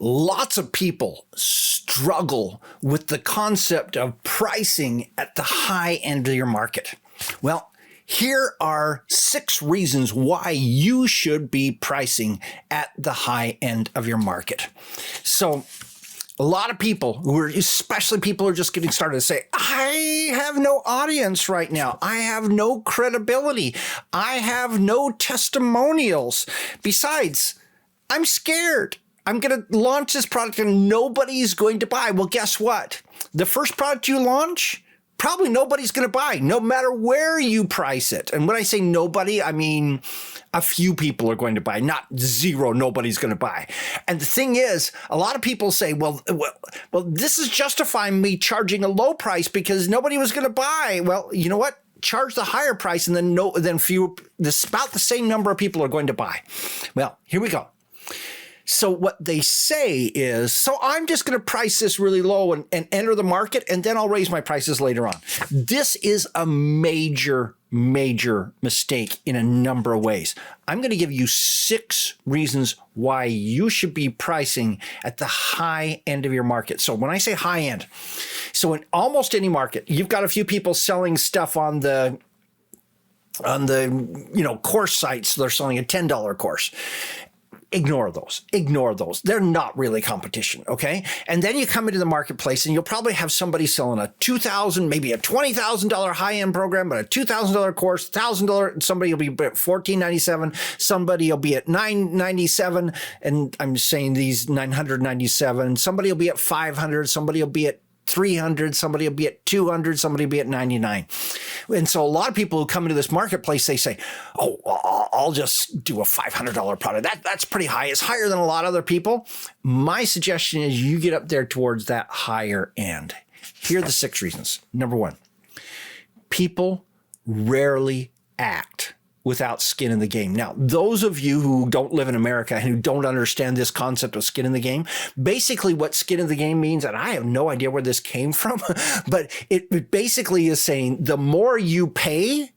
Lots of people struggle with the concept of pricing at the high end of your market. Well, here are 6 reasons why you should be pricing at the high end of your market. So a lot of people especially people who are just getting started, say, I have no audience right now. I have no credibility. I have no testimonials. Besides, I'm scared. I'm going to launch this product and nobody's going to buy. Well, guess what? The first product you launch, probably nobody's going to buy, no matter where you price it. And when I say nobody, I mean a few people are going to buy, not zero. Nobody's going to buy. And the thing is, a lot of people say, well, this is justifying me charging a low price because nobody was going to buy. Well, you know what? Charge the higher price and then about the same number of people are going to buy. Well, here we go. So what they say is, so I'm just going to price this really low and enter the market, and then I'll raise my prices later on. This is a major, major mistake in a number of ways. I'm going to give you 6 reasons why you should be pricing at the high end of your market. So when I say high end, so in almost any market, you've got a few people selling stuff on the course sites. They're selling a $10 course. Ignore those. They're not really competition, okay? And then you come into the marketplace and you'll probably have somebody selling a $2,000, maybe a $20,000 high-end program, but a $2,000 course, $1,000, somebody will be at $1,497, somebody will be at $997, and I'm saying these $997, somebody will be at $500, somebody will be at $300, somebody will be at $200, somebody will be at $99. And so a lot of people who come into this marketplace, they say, oh, I'll just do a $500 product. That's pretty high. It's higher than a lot of other people. My suggestion is you get up there towards that higher end. Here are the 6 reasons. Number 1, people rarely act without skin in the game. Now, those of you who don't live in America and who don't understand this concept of skin in the game, basically what skin in the game means, and I have no idea where this came from, but it basically is saying the more you pay,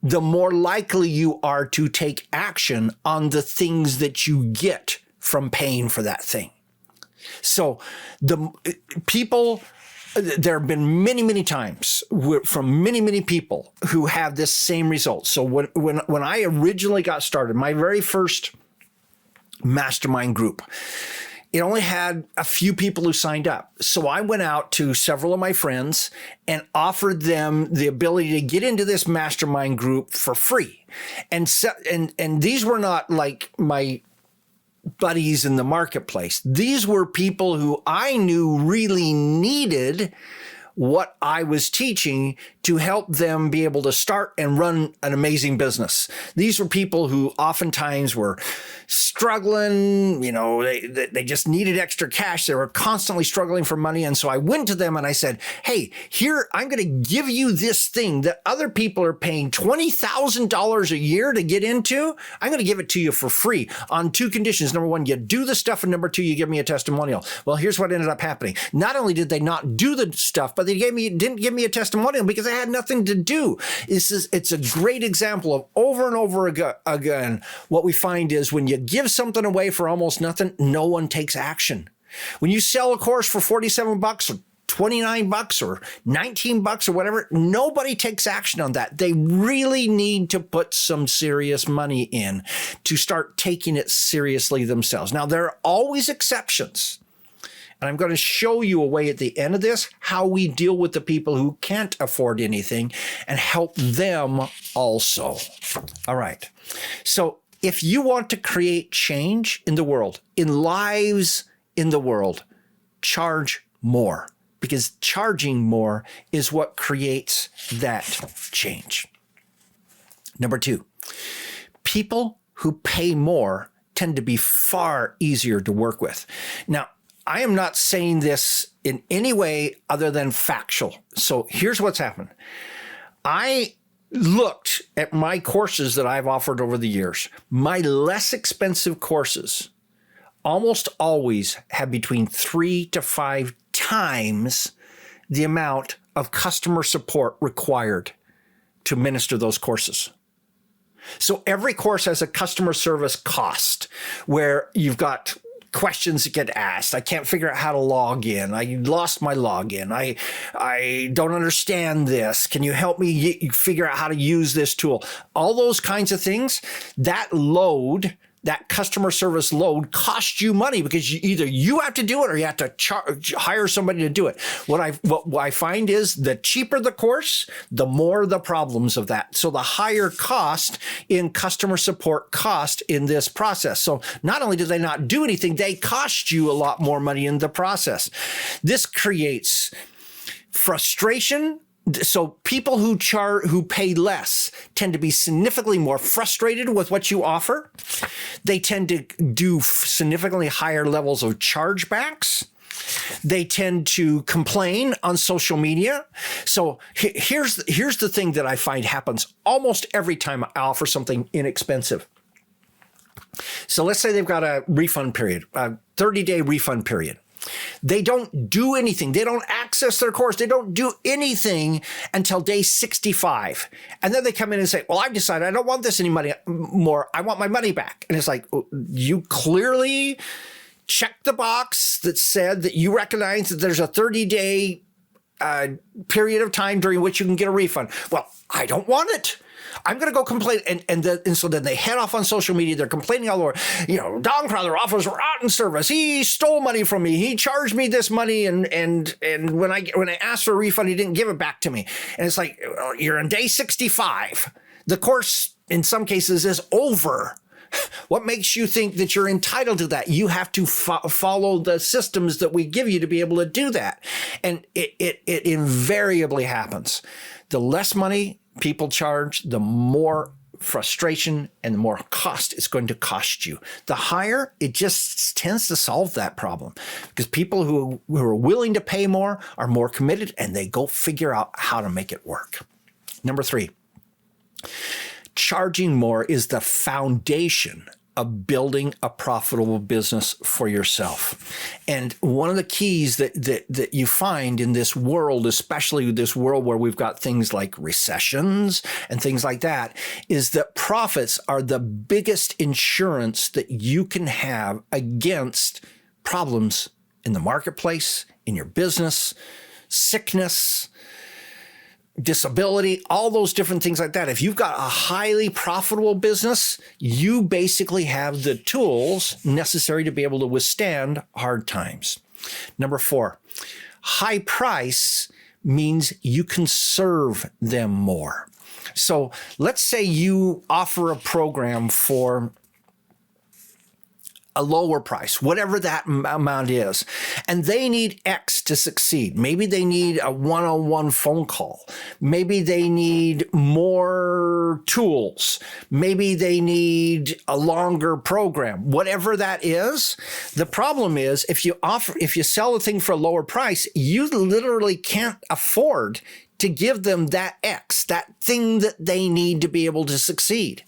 the more likely you are to take action on the things that you get from paying for that thing. So there have been many, many times from many, many people who have this same result. So when I originally got started, my very first mastermind group, it only had a few people who signed up. So I went out to several of my friends and offered them the ability to get into this mastermind group for free. And these were not like my buddies in the marketplace. These were people who I knew really needed what I was teaching to help them be able to start and run an amazing business. These were people who oftentimes were struggling, they just needed extra cash. They were constantly struggling for money. And so I went to them and I said, hey, here, I'm going to give you this thing that other people are paying $20,000 a year to get into. I'm going to give it to you for free on 2 conditions. Number 1, you do the stuff. And number 2, you give me a testimonial. Well, here's what ended up happening. Not only did they not do the stuff, but they didn't give me a testimonial because I had nothing to do. It's a great example of over and over again. What we find is when you give something away for almost nothing, no one takes action. When you sell a course for $47 or $29 or $19 or whatever, nobody takes action on that. They really need to put some serious money in to start taking it seriously themselves. Now, there are always exceptions. And I'm going to show you a way at the end of this how we deal with the people who can't afford anything and help them also. All right. So if you want to create change in the world, in lives in the world, charge more, because charging more is what creates that change. Number 2, people who pay more tend to be far easier to work with. Now, I am not saying this in any way other than factual. So here's what's happened. I looked at my courses that I've offered over the years. My less expensive courses almost always have between 3 to 5 times the amount of customer support required to minister those courses. So every course has a customer service cost where you've got questions that get asked. I can't figure out how to log in. I lost my login. I don't understand this. Can you help me figure out how to use this tool? All those kinds of things, that load, that customer service load costs you money because either you have to do it or you have to hire somebody to do it. What I find is the cheaper the course, the more the problems of that. So the higher cost in customer support cost in this process. So not only do they not do anything, they cost you a lot more money in the process. This creates frustration. So people who pay less tend to be significantly more frustrated with what you offer. They tend to do significantly higher levels of chargebacks. They tend to complain on social media. So here's the thing that I find happens almost every time I offer something inexpensive. So let's say they've got a refund period, a 30-day refund period. They don't do anything. They don't access their course. They don't do anything until day 65. And then they come in and say, well, I've decided I don't want this anymore. I want my money back. And it's like, you clearly checked the box that said that you recognize that there's a 30-day period of time during which you can get a refund. Well, I don't want it. I'm going to go complain. And so then they head off on social media. They're complaining all over. Don Crowther offers rotten service. He stole money from me. He charged me this money. And when I asked for a refund, he didn't give it back to me. And it's like, you're on day 65. The course, in some cases, is over. What makes you think that you're entitled to that? You have to follow the systems that we give you to be able to do that. And it invariably happens. The less money people charge, the more frustration and the more cost it's going to cost you. The higher, it just tends to solve that problem because people who are willing to pay more are more committed and they go figure out how to make it work. Number 3, charging more is the foundation of building a profitable business for yourself. And one of the keys that you find in this world, especially this world where we've got things like recessions and things like that, is that profits are the biggest insurance that you can have against problems in the marketplace, in your business, sickness, disability, all those different things like that. If you've got a highly profitable business, you basically have the tools necessary to be able to withstand hard times. Number 4, high price means you can serve them more. So let's say you offer a program for a lower price, whatever that amount is, and they need X to succeed. Maybe they need a one-on-one phone call. Maybe they need more tools. Maybe they need a longer program. Whatever that is, the problem is if you sell the thing for a lower price, you literally can't afford to give them that X, that thing that they need to be able to succeed.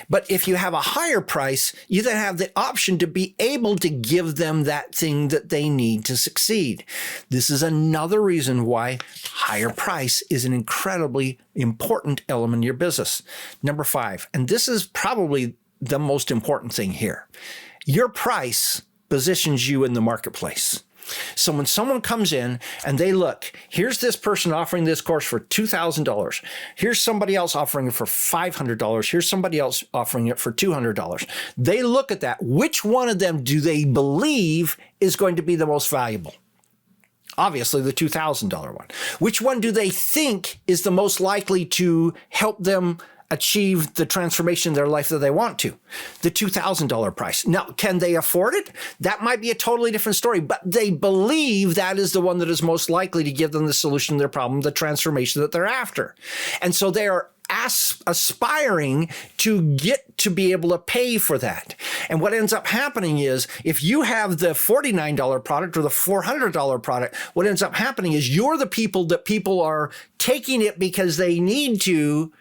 But if you have a higher price, you then have the option to be able to give them that thing that they need to succeed. This is another reason why higher price is an incredibly important element in your business. Number 5, and this is probably the most important thing here. Your price positions you in the marketplace. So when someone comes in and they look, here's this person offering this course for $2,000. Here's somebody else offering it for $500. Here's somebody else offering it for $200. They look at that. Which one of them do they believe is going to be the most valuable? Obviously, the $2,000 one. Which one do they think is the most likely to help them achieve the transformation in their life that they want to? The $2,000 price. Now, can they afford it? That might be a totally different story, but they believe that is the one that is most likely to give them the solution to their problem, the transformation that they're after. And so they are aspiring to get to be able to pay for that. And what ends up happening is if you have the $49 product or the $400 product, what ends up happening is you're the people that people are taking it because they need to,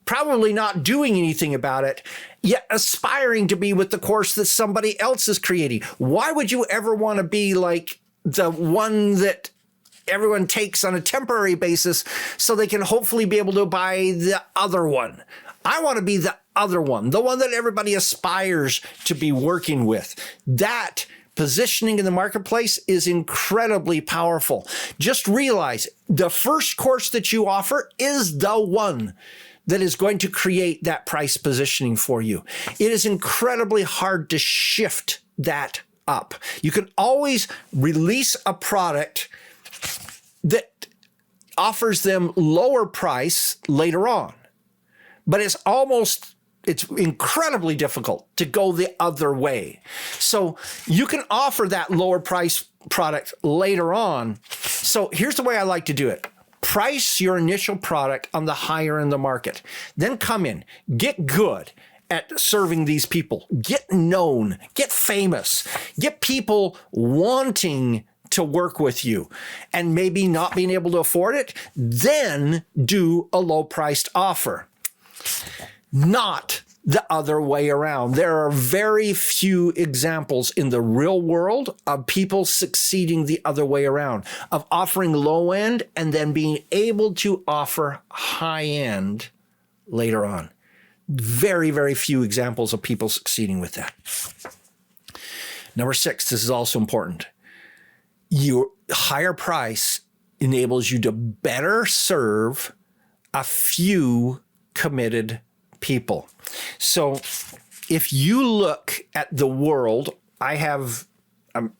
probably not doing anything about it, yet aspiring to be with the course that somebody else is creating. Why would you ever want to be like the one that everyone takes on a temporary basis so they can hopefully be able to buy the other one? I want to be the other one, the one that everybody aspires to be working with. That Positioning in the marketplace is incredibly powerful. Just realize the first course that you offer is the one that is going to create that price positioning for you. It is incredibly hard to shift that up. You can always release a product that offers them lower price later on, but it's incredibly difficult to go the other way. So you can offer that lower price product later on. So here's the way I like to do it. Price your initial product on the higher end of the market. Then come in, get good at serving these people, get known, get famous, get people wanting to work with you and maybe not being able to afford it. Then do a low priced offer. Not the other way around. There are very few examples in the real world of people succeeding the other way around, of offering low end and then being able to offer high end later on. Very, very few examples of people succeeding with that. Number 6, this is also important. Your higher price enables you to better serve a few committed people. So if you look at the world, I have an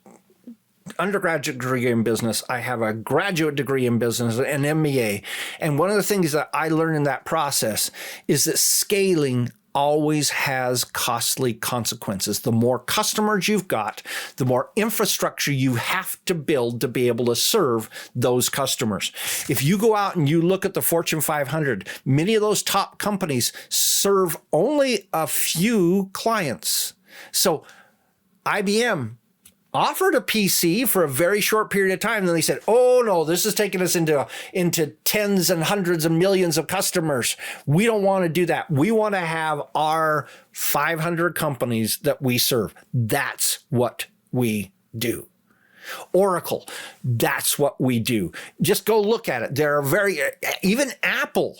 undergraduate degree in business. I have a graduate degree in business, an MBA. And one of the things that I learned in that process is that scaling always has costly consequences. The more customers you've got, the more infrastructure you have to build to be able to serve those customers. If you go out and you look at the Fortune 500, many of those top companies serve only a few clients. So IBM offered a PC for a very short period of time. Then they said, oh no, this is taking us into tens and hundreds of millions of customers. We don't want to do that. We want to have our 500 companies that we serve. That's what we do. Oracle, that's what we do. Just go look at it. Even Apple.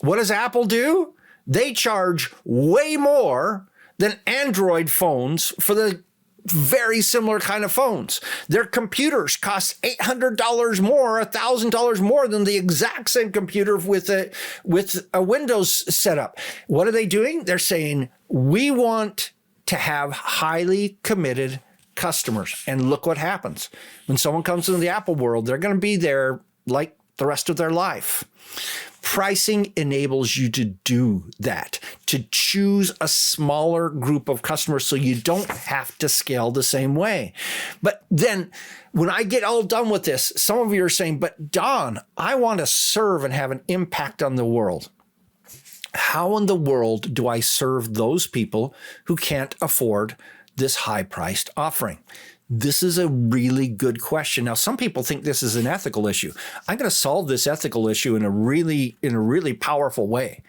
What does Apple do? They charge way more than Android phones for the very similar kind of phones. Their computers cost $800 more, $1,000 more than the exact same computer with a Windows setup. What are they doing? They're saying, we want to have highly committed customers. And look what happens. When someone comes into the Apple world, they're going to be there like the rest of their life. Pricing enables you to do that, to choose a smaller group of customers so you don't have to scale the same way. But then when I get all done with this, some of you are saying, but Don, I want to serve and have an impact on the world. How in the world do I serve those people who can't afford this high-priced offering? This is a really good question. Now, some people think this is an ethical issue. I'm going to solve this ethical issue in a really powerful way.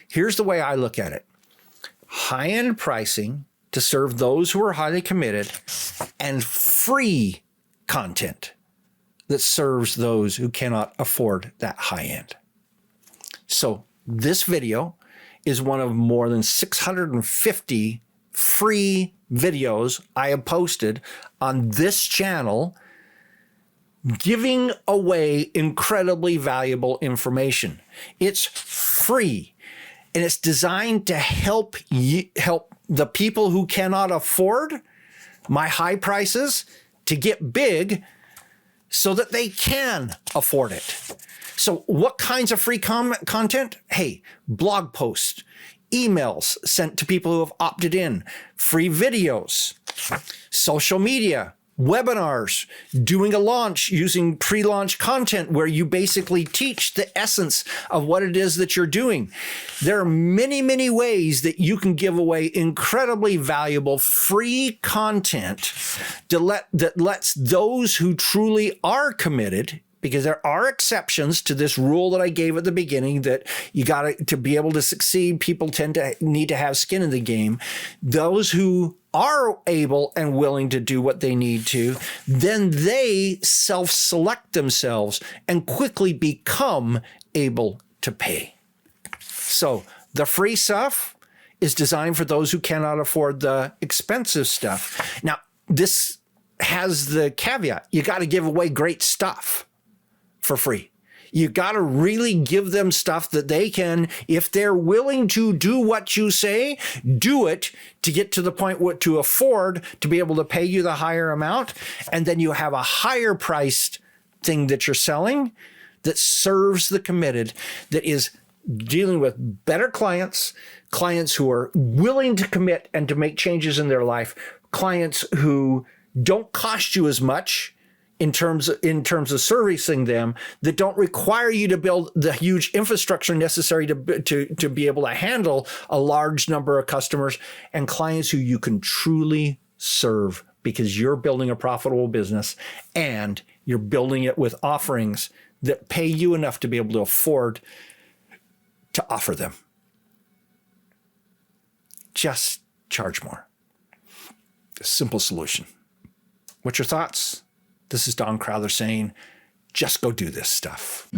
Here's the way I look at it. High-end pricing to serve those who are highly committed, and free content that serves those who cannot afford that high end. So this video is one of more than 650 free videos I have posted on this channel, giving away incredibly valuable information. It's free, and it's designed to help the people who cannot afford my high prices to get big so that they can afford it. So what kinds of free content? Hey, blog posts, emails sent to people who have opted in, free videos, social media, webinars, doing a launch using pre-launch content where you basically teach the essence of what it is that you're doing. There are many, many ways that you can give away incredibly valuable free content that lets those who truly are committed, because there are exceptions to this rule that I gave at the beginning, that you got to be able to succeed, people tend to need to have skin in the game. Those who are able and willing to do what they need to, then they self-select themselves and quickly become able to pay. So the free stuff is designed for those who cannot afford the expensive stuff. Now, this has the caveat, you got to give away great stuff for free. You got to really give them stuff that they can, if they're willing to do what you say, do it to get to the point to afford to be able to pay you the higher amount. And then you have a higher priced thing that you're selling that serves the committed, that is dealing with better clients, clients who are willing to commit and to make changes in their life, clients who don't cost you as much in terms of servicing them, that don't require you to build the huge infrastructure necessary to be able to handle a large number of customers, and clients who you can truly serve because you're building a profitable business and you're building it with offerings that pay you enough to be able to afford to offer them. Just charge more. A simple solution. What's your thoughts? This is Don Crowther saying, just go do this stuff.